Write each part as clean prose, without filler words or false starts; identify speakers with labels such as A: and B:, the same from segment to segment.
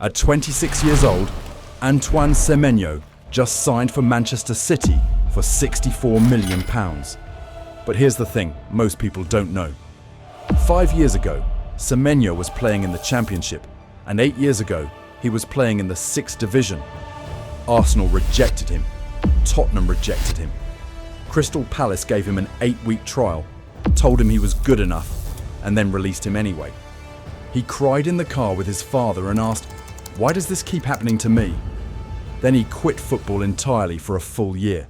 A: At 26 years old, Antoine Semenyo just signed for Manchester City for £64 million. But here's the thing most people don't know. 5 years ago, Semenyo was playing in the Championship, and 8 years ago, he was playing in the 6th Division. Arsenal rejected him. Tottenham rejected him. Crystal Palace gave him an 8-week trial, told him he was good enough, and then released him anyway. He cried in the car with his father and asked, "Why does this keep happening to me?" Then he quit football entirely for a full year.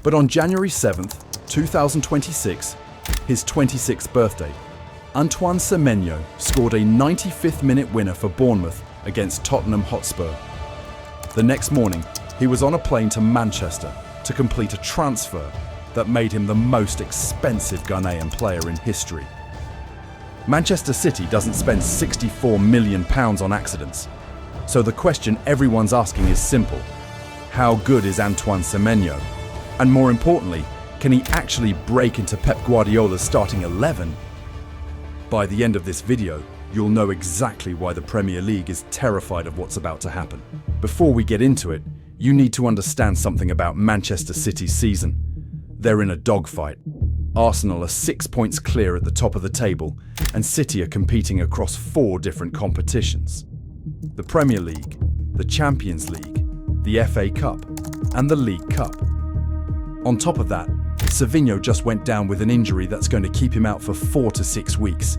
A: But on January 7th, 2026, his 26th birthday, Antoine Semenyo scored a 95th minute winner for Bournemouth against Tottenham Hotspur. The next morning, he was on a plane to Manchester to complete a transfer that made him the most expensive Ghanaian player in history. Manchester City doesn't spend £64 million on accidents. So the question everyone's asking is simple. How good is Antoine Semenyo? And more importantly, can he actually break into Pep Guardiola's starting 11? By the end of this video, you'll know exactly why the Premier League is terrified of what's about to happen. Before we get into it, you need to understand something about Manchester City's season. They're in a dogfight. Arsenal are 6 points clear at the top of the table, and City are competing across 4 different competitions. The Premier League, the Champions League, the FA Cup, and the League Cup. On top of that, Semenyo just went down with an injury that's going to keep him out for 4 to 6 weeks.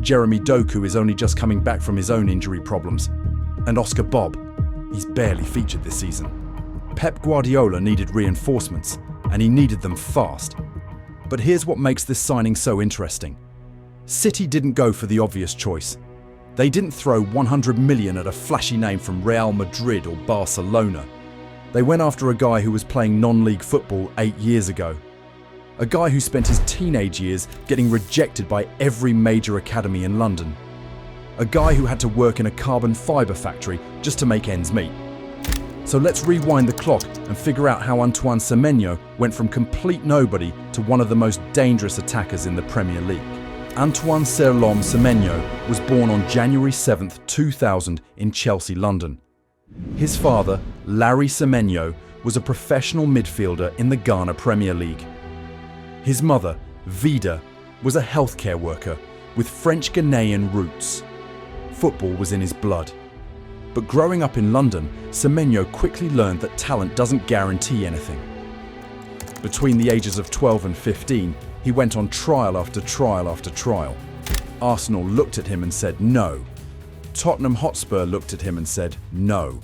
A: Jeremy Doku is only just coming back from his own injury problems. And Oscar Bob, he's barely featured this season. Pep Guardiola needed reinforcements, and he needed them fast. But here's what makes this signing so interesting. City didn't go for the obvious choice. They didn't throw 100 million at a flashy name from Real Madrid or Barcelona. They went after a guy who was playing non-league football 8 years ago. A guy who spent his teenage years getting rejected by every major academy in London. A guy who had to work in a carbon fibre factory just to make ends meet. So let's rewind the clock and figure out how Antoine Semenyo went from complete nobody to one of the most dangerous attackers in the Premier League. Antoine Semenyo was born on January 7th, 2000 in Chelsea, London. His father, Larry Semenyo, was a professional midfielder in the Ghana Premier League. His mother, Vida, was a healthcare worker with French Ghanaian roots. Football was in his blood. But growing up in London, Semenyo quickly learned that talent doesn't guarantee anything. Between the ages of 12 and 15, he went on trial after trial after trial. Arsenal looked at him and said no. Tottenham Hotspur looked at him and said no.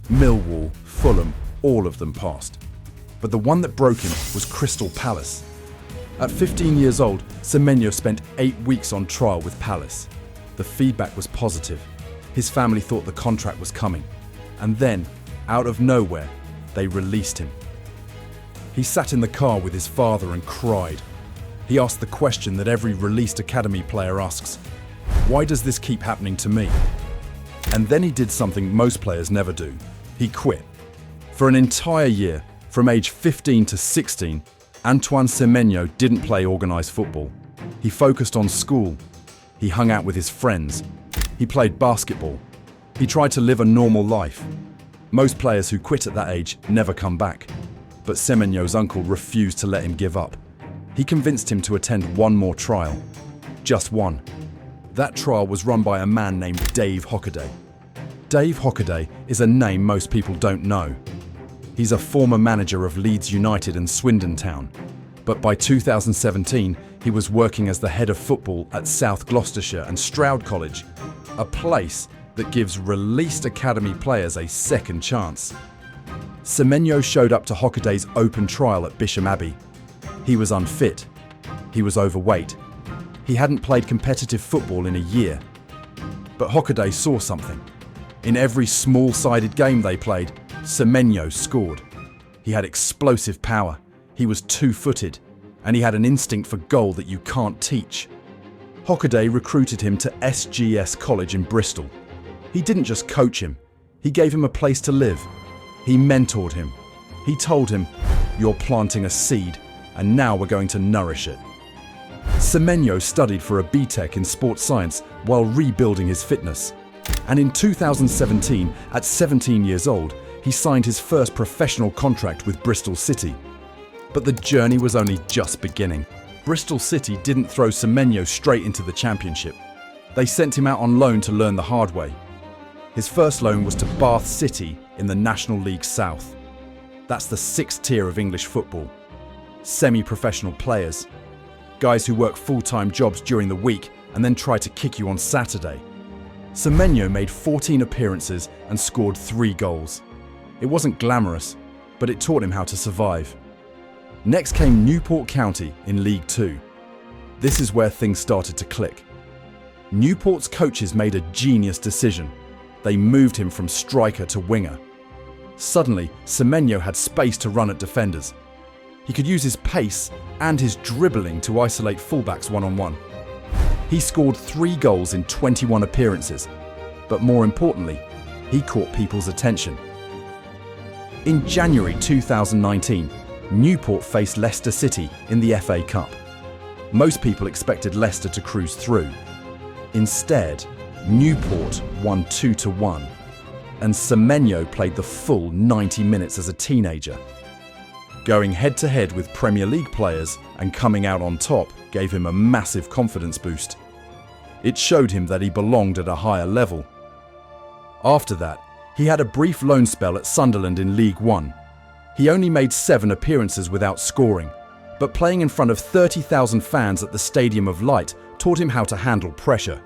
A: Millwall, Fulham, all of them passed. But the one that broke him was Crystal Palace. At 15 years old, Semenyo spent 8 weeks on trial with Palace. The feedback was positive. His family thought the contract was coming. And then, out of nowhere, they released him. He sat in the car with his father and cried. He asked the question that every released academy player asks, why does this keep happening to me? And then he did something most players never do. He quit. For an entire year, from age 15 to 16, Antoine Semenyo didn't play organised football. He focused on school. He hung out with his friends. He played basketball. He tried to live a normal life. Most players who quit at that age never come back. But Semenyo's uncle refused to let him give up. He convinced him to attend one more trial. Just one. That trial was run by a man named Dave Hockaday. Dave Hockaday is a name most people don't know. He's a former manager of Leeds United and Swindon Town. But by 2017, he was working as the head of football at South Gloucestershire and Stroud College, a place that gives released academy players a second chance. Semenyo showed up to Hockaday's open trial at Bisham Abbey. He was unfit. He was overweight. He hadn't played competitive football in a year. But Hockaday saw something. In every small-sided game they played, Semenyo scored. He had explosive power. He was two-footed. And he had an instinct for goal that you can't teach. Hockaday recruited him to SGS College in Bristol. He didn't just coach him. He gave him a place to live. He mentored him. He told him, "You're planting a seed, and now we're going to nourish it." Semenyo studied for a BTEC in sports science while rebuilding his fitness. And in 2017, at 17 years old, he signed his first professional contract with Bristol City. But the journey was only just beginning. Bristol City didn't throw Semenyo straight into the Championship. They sent him out on loan to learn the hard way. His first loan was to Bath City in the National League South. That's the 6th tier of English football. Semi-professional players. Guys who work full-time jobs during the week and then try to kick you on Saturday. Semenyo made 14 appearances and scored 3 goals. It wasn't glamorous, but it taught him how to survive. Next came Newport County in League 2. This is where things started to click. Newport's coaches made a genius decision. They moved him from striker to winger. Suddenly, Semenyo had space to run at defenders. He could use his pace and his dribbling to isolate fullbacks one-on-one. He scored 3 goals in 21 appearances, but more importantly, he caught people's attention. In January 2019, Newport faced Leicester City in the FA Cup. Most people expected Leicester to cruise through. Instead, Newport won 2-1, and Semenyo played the full 90 minutes as a teenager. Going head-to-head with Premier League players and coming out on top gave him a massive confidence boost. It showed him that he belonged at a higher level. After that, he had a brief loan spell at Sunderland in League 1. He only made 7 appearances without scoring, but playing in front of 30,000 fans at the Stadium of Light taught him how to handle pressure.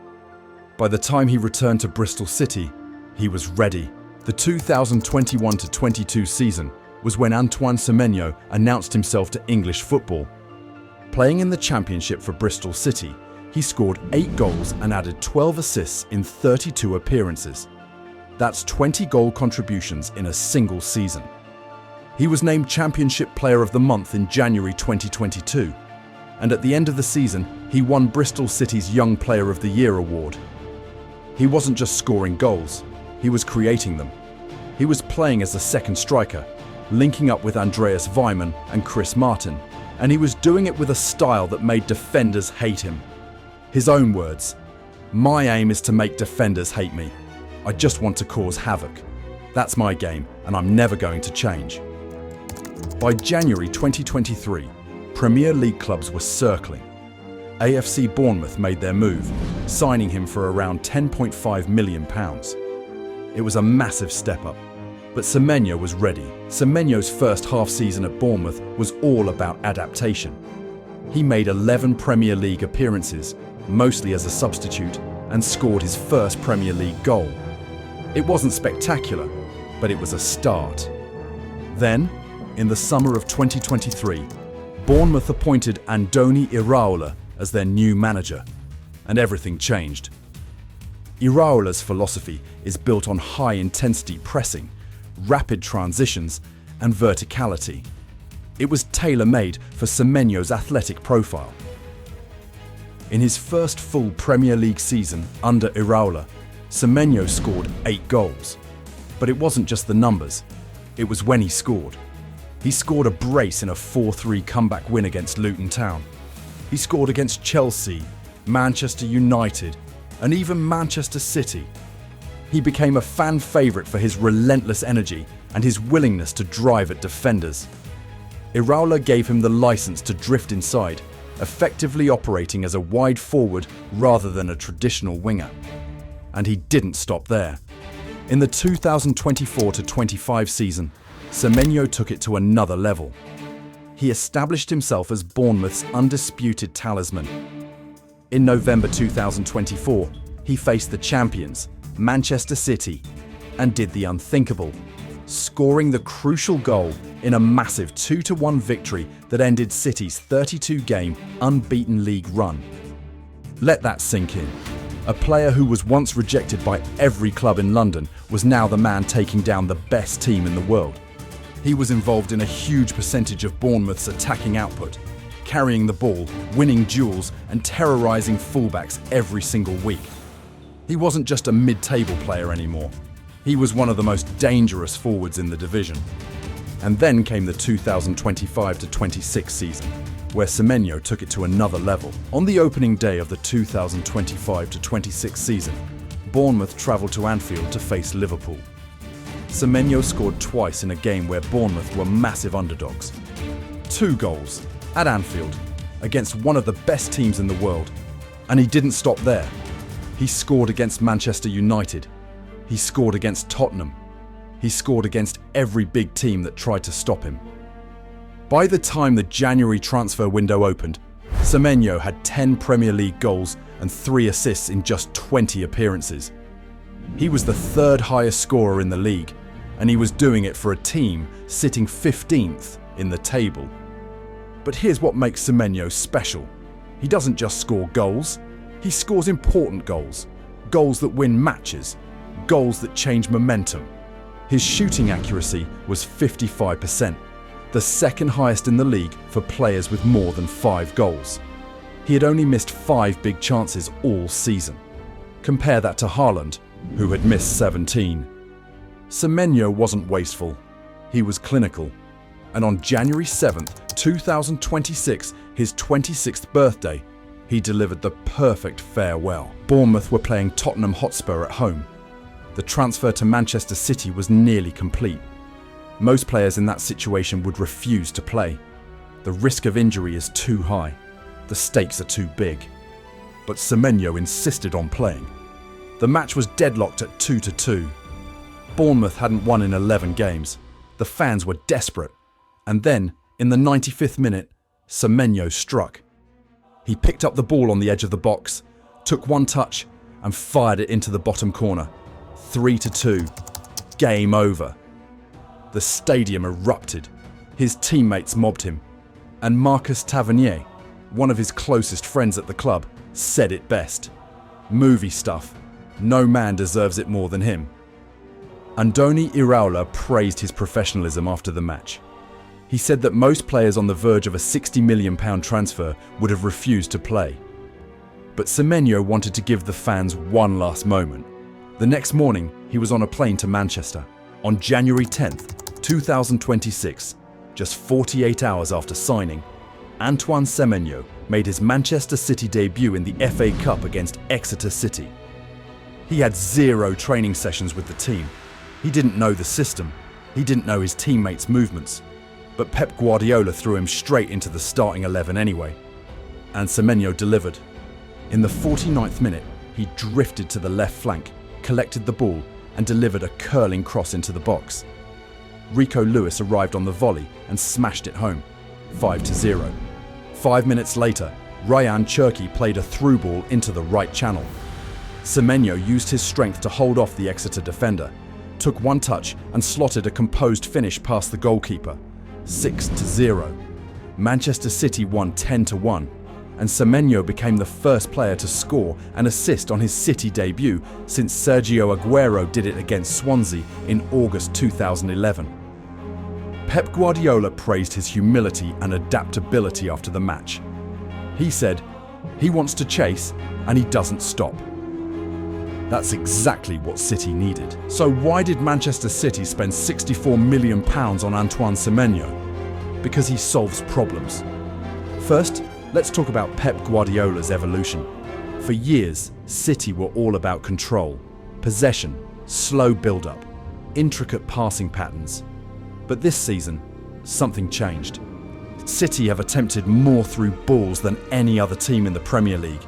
A: By the time he returned to Bristol City, he was ready. The 2021-22 season was when Antoine Semenyo announced himself to English football. Playing in the Championship for Bristol City, he scored 8 goals and added 12 assists in 32 appearances. That's 20 goal contributions in a single season. He was named Championship Player of the Month in January 2022, and at the end of the season, he won Bristol City's Young Player of the Year award. He wasn't just scoring goals, he was creating them. He was playing as a second striker, linking up with Andreas Weimann and Chris Martin, and he was doing it with a style that made defenders hate him. His own words, "My aim is to make defenders hate me. I just want to cause havoc. That's my game, and I'm never going to change." By January 2023, Premier League clubs were circling. AFC Bournemouth made their move, signing him for around £10.5 million. It was a massive step up, but Semenyo was ready. Semenyo's first half season at Bournemouth was all about adaptation. He made 11 Premier League appearances, mostly as a substitute, and scored his first Premier League goal. It wasn't spectacular, but it was a start. Then, in the summer of 2023, Bournemouth appointed Andoni Iraola as their new manager, and everything changed. Iraola's philosophy is built on high-intensity pressing, rapid transitions, and verticality. It was tailor-made for Semenyo's athletic profile. In his first full Premier League season under Iraola, Semenyo scored 8 goals. But it wasn't just the numbers, it was when he scored. He scored a brace in a 4-3 comeback win against Luton Town. He scored against Chelsea, Manchester United, and even Manchester City. He became a fan favourite for his relentless energy and his willingness to drive at defenders. Iraola gave him the licence to drift inside, effectively operating as a wide forward rather than a traditional winger. And he didn't stop there. In the 2024-25 season, Semenyo took it to another level. He established himself as Bournemouth's undisputed talisman. In November 2024, he faced the champions, Manchester City, and did the unthinkable, scoring the crucial goal in a massive 2-1 victory that ended City's 32-game unbeaten league run. Let that sink in. A player who was once rejected by every club in London was now the man taking down the best team in the world. He was involved in a huge percentage of Bournemouth's attacking output, carrying the ball, winning duels, and terrorising fullbacks every single week. He wasn't just a mid-table player anymore. He was one of the most dangerous forwards in the division. And then came the 2025-26 season, where Semenyo took it to another level. On the opening day of the 2025-26 season, Bournemouth travelled to Anfield to face Liverpool. Semenyo scored twice in a game where Bournemouth were massive underdogs. 2 goals at Anfield against one of the best teams in the world. And he didn't stop there. He scored against Manchester United. He scored against Tottenham. He scored against every big team that tried to stop him. By the time the January transfer window opened, Semenyo had 10 Premier League goals and 3 assists in just 20 appearances. He was the 3rd highest scorer in the league, and he was doing it for a team sitting 15th in the table. But here's what makes Semenyo special. He doesn't just score goals, he scores important goals. Goals that win matches, goals that change momentum. His shooting accuracy was 55%, the 2nd highest in the league for players with more than 5 goals. He had only missed 5 big chances all season. Compare that to Haaland, who had missed 17. Semenyo wasn't wasteful, he was clinical. And on January 7th, 2026, his 26th birthday, he delivered the perfect farewell. Bournemouth were playing Tottenham Hotspur at home. The transfer to Manchester City was nearly complete. Most players in that situation would refuse to play. The risk of injury is too high. The stakes are too big. But Semenyo insisted on playing. The match was deadlocked at 2-2. Bournemouth hadn't won in 11 games. The fans were desperate. And then, in the 95th minute, Semenyo struck. He picked up the ball on the edge of the box, took one touch, and fired it into the bottom corner. 3-2. Game over. The stadium erupted. His teammates mobbed him. And Marcus Tavernier, one of his closest friends at the club, said it best. Movie stuff. No man deserves it more than him. Andoni Iraola praised his professionalism after the match. He said that most players on the verge of a £60 million transfer would have refused to play. But Semenyo wanted to give the fans one last moment. The next morning, he was on a plane to Manchester. On January 10th, 2026, just 48 hours after signing, Antoine Semenyo made his Manchester City debut in the FA Cup against Exeter City. He had 0 training sessions with the team. He didn't know the system. He didn't know his teammates' movements. But Pep Guardiola threw him straight into the starting 11 anyway. And Semenyo delivered. In the 49th minute, he drifted to the left flank, collected the ball, and delivered a curling cross into the box. Rico Lewis arrived on the volley and smashed it home, 5-0. 5 minutes later, Ryan Cherki played a through ball into the right channel. Semenyo used his strength to hold off the Exeter defender, took one touch and slotted a composed finish past the goalkeeper, 6-0. Manchester City won 10-1, and Semenyo became the first player to score and assist on his City debut since Sergio Aguero did it against Swansea in August 2011. Pep Guardiola praised his humility and adaptability after the match. He said, "He wants to chase and he doesn't stop." That's exactly what City needed. So why did Manchester City spend £64 million on Antoine Semenyo? Because he solves problems. First, let's talk about Pep Guardiola's evolution. For years, City were all about control, possession, slow build-up, intricate passing patterns. But this season, something changed. City have attempted more through balls than any other team in the Premier League.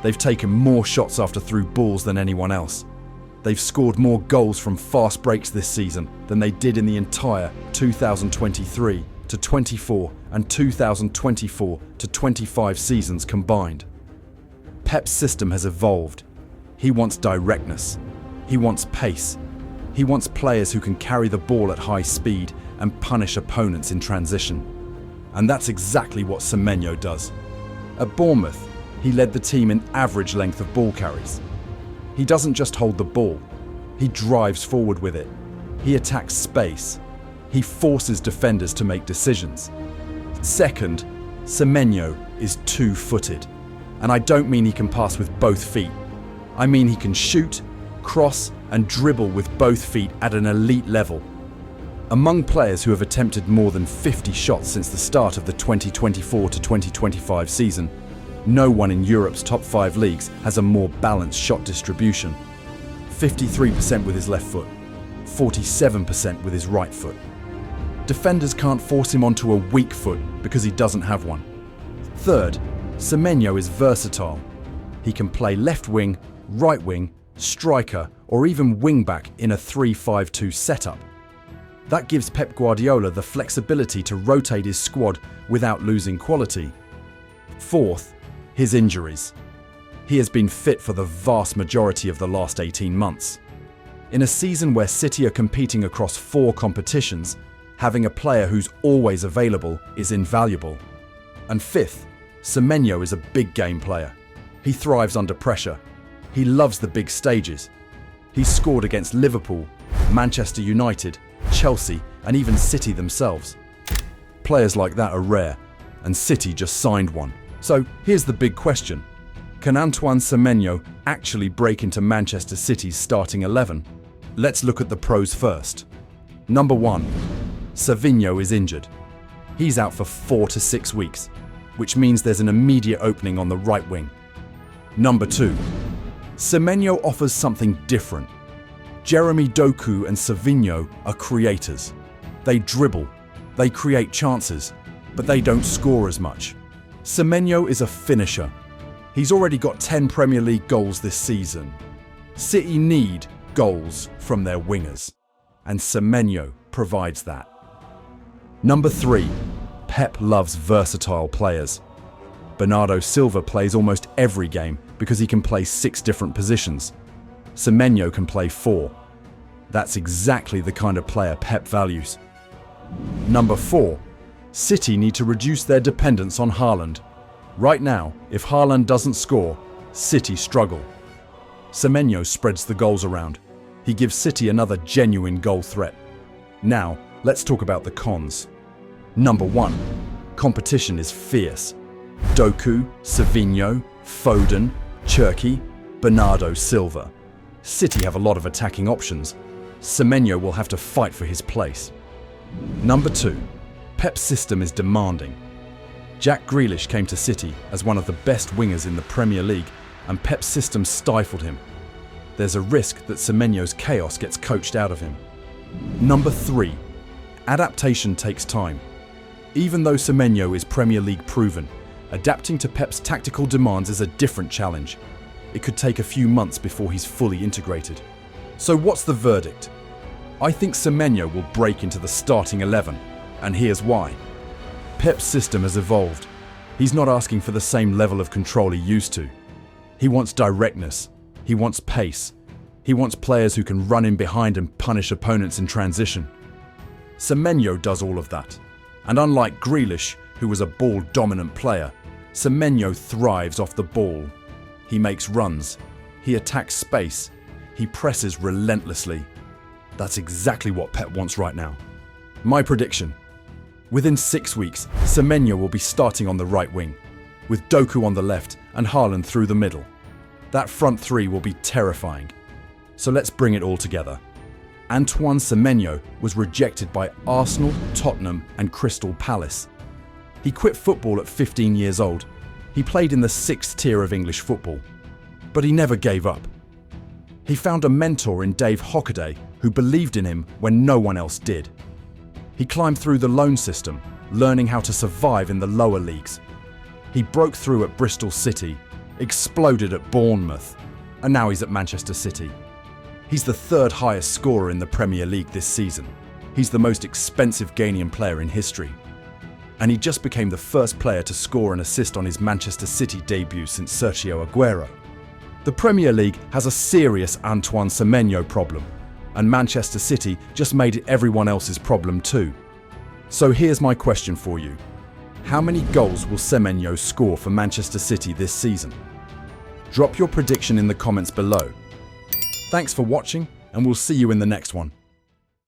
A: They've taken more shots after through balls than anyone else. They've scored more goals from fast breaks this season than they did in the entire 2023-24 and 2024-25 seasons combined. Pep's system has evolved. He wants directness. He wants pace. He wants players who can carry the ball at high speed and punish opponents in transition. And that's exactly what Semenyo does. At Bournemouth, he led the team in average length of ball carries. He doesn't just hold the ball, he drives forward with it. He attacks space. He forces defenders to make decisions. Second, Semenyo is two-footed. And I don't mean he can pass with both feet. I mean he can shoot, cross, and dribble with both feet at an elite level. Among players who have attempted more than 50 shots since the start of the 2024-2025 season, no one in Europe's top 5 leagues has a more balanced shot distribution. 53% with his left foot, 47% with his right foot. Defenders can't force him onto a weak foot because he doesn't have one. Third, Semenyo is versatile. He can play left wing, right wing, striker, or even wing back in a 3-5-2 setup. That gives Pep Guardiola the flexibility to rotate his squad without losing quality. Fourth, his injuries. He has been fit for the vast majority of the last 18 months. In a season where City are competing across 4 competitions, having a player who's always available is invaluable. And fifth, Semenyo is a big game player. He thrives under pressure. He loves the big stages. He's scored against Liverpool, Manchester United, Chelsea, and even City themselves. Players like that are rare, and City just signed one. So here's the big question. Can Antoine Semenyo actually break into Manchester City's starting 11? Let's look at the pros first. Number 1. Semenyo is injured. He's out for 4 to 6 weeks, which means there's an immediate opening on the right wing. Number 2. Semenyo offers something different. Jeremy Doku and Semenyo are creators. They dribble, they create chances, but they don't score as much. Semenyo is a finisher. He's already got 10 Premier League goals this season. City need goals from their wingers, and Semenyo provides that. Number 3. Pep loves versatile players. Bernardo Silva plays almost every game because he can play 6 different positions. Semenyo can play 4. That's exactly the kind of player Pep values. Number 4. City need to reduce their dependence on Haaland. Right now, if Haaland doesn't score, City struggle. Semenyo spreads the goals around. He gives City another genuine goal threat. Now, let's talk about the cons. Number 1. Competition is fierce. Doku, Semenyo, Foden, Cherki, Bernardo Silva. City have a lot of attacking options. Semenyo will have to fight for his place. Number 2. Pep's system is demanding. Jack Grealish came to City as one of the best wingers in the Premier League, and Pep's system stifled him. There's a risk that Semenyo's chaos gets coached out of him. Number 3. Adaptation takes time. Even though Semenyo is Premier League proven, adapting to Pep's tactical demands is a different challenge. It could take a few months before he's fully integrated. So what's the verdict? I think Semenyo will break into the starting 11, and here's why. Pep's system has evolved. He's not asking for the same level of control he used to. He wants directness. He wants pace. He wants players who can run in behind and punish opponents in transition. Semenyo does all of that. And unlike Grealish, who was a ball-dominant player, Semenyo thrives off the ball. He makes runs. He attacks space. He presses relentlessly. That's exactly what Pep wants right now. My prediction. Within 6 weeks, Semenyo will be starting on the right wing, with Doku on the left and Haaland through the middle. That front 3 will be terrifying. So let's bring it all together. Antoine Semenyo was rejected by Arsenal, Tottenham and Crystal Palace. He quit football at 15 years old. He played in the 6th tier of English football. But he never gave up. He found a mentor in Dave Hockaday who believed in him when no one else did. He climbed through the loan system, learning how to survive in the lower leagues. He broke through at Bristol City, exploded at Bournemouth, and now he's at Manchester City. He's the 3rd highest scorer in the Premier League this season. He's the most expensive Ghanaian player in history. And he just became the first player to score an assist on his Manchester City debut since Sergio Aguero. The Premier League has a serious Antoine Semenyo problem, and Manchester City just made it everyone else's problem too. So here's my question for you. How many goals will Semenyo score for Manchester City this season? Drop your prediction in the comments below. Thanks for watching, and we'll see you in the next one.